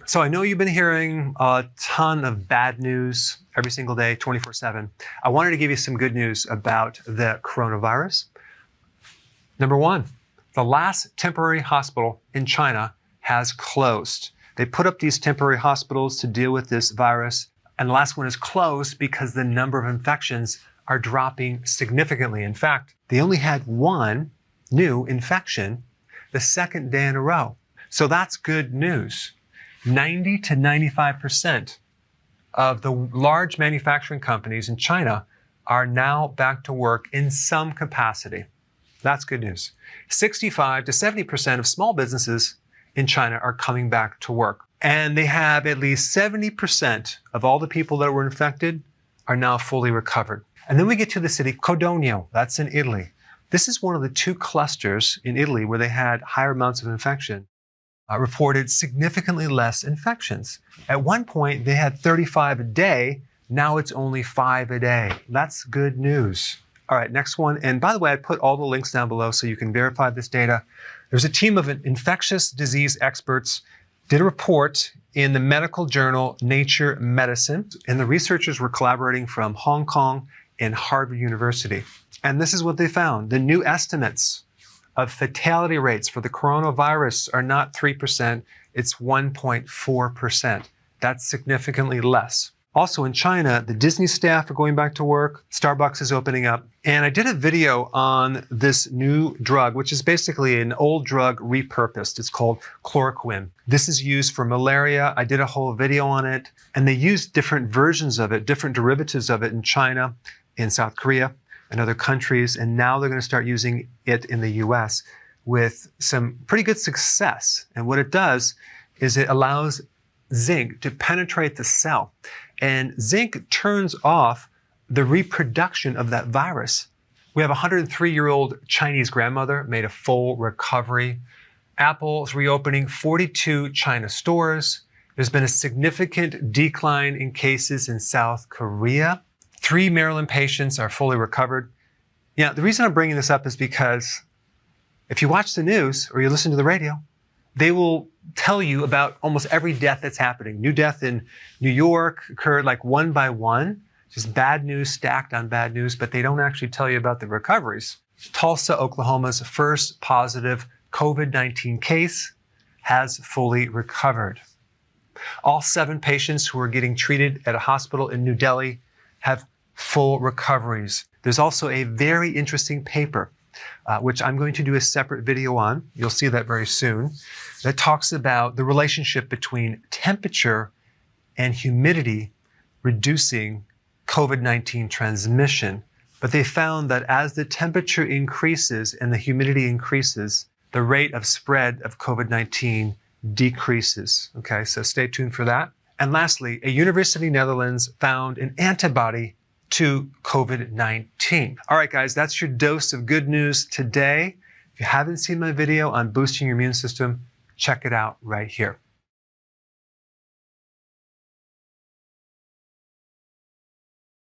So I know you've been hearing a ton of bad news every single day, 24/7. I wanted to give you some good news about the coronavirus. Number one, the last temporary hospital in China has closed. They put up these temporary hospitals to deal with this virus, and the last one is closed because the number of infections are dropping significantly. In fact, they only had one new infection the second day in a row. So that's good news. 90 to 95% of the large manufacturing companies in China are now back to work in some capacity. That's good news. 65 to 70% of small businesses in China are coming back to work. And they have at least 70% of all the people that were infected are now fully recovered. And then we get to the city Codogno, that's in Italy. This is one of the two clusters in Italy where they had higher amounts of infection. Reported significantly less infections. At one point, they had 35 a day. Now it's only 5 a day. That's good news. All right, next one. And by the way, I put all the links down below so you can verify this data. There's a team of infectious disease experts did a report in the medical journal Nature Medicine, and the researchers were collaborating from Hong Kong and Harvard University. And this is what they found. The new estimates of fatality rates for the coronavirus are not 3%, it's 1.4%. That's significantly less. Also in China, the Disney staff are going back to work, Starbucks is opening up, and I did a video on this new drug, which is basically an old drug repurposed. It's called chloroquine. This is used for malaria. I did a whole video on it, and they used different versions of it, different derivatives of it in China, in South Korea, and other countries, and now they're going to start using it in the US with some pretty good success. And what it does is it allows zinc to penetrate the cell, and zinc turns off the reproduction of that virus. We have a 103-year-old Chinese grandmother made a full recovery. Apple's reopening 42 China stores. There's been a significant decline in cases in South Korea. 3 Maryland patients are fully recovered. Yeah, the reason I'm bringing this up is because if you watch the news or you listen to the radio, they will tell you about almost every death that's happening. New death in New York occurred like one by one, just bad news stacked on bad news, but they don't actually tell you about the recoveries. Tulsa, Oklahoma's first positive COVID-19 case has fully recovered. All 7 patients who are getting treated at a hospital in New Delhi have full recoveries. There's also a very interesting paper, which I'm going to do a separate video on. You'll see that very soon. That talks about the relationship between temperature and humidity reducing COVID-19 transmission. But they found that as the temperature increases and the humidity increases, the rate of spread of COVID-19 decreases. Okay, so stay tuned for that. And lastly, a university in the Netherlands found an antibody to COVID-19. All right, guys, that's your dose of good news today. If you haven't seen my video on boosting your immune system, check it out right here.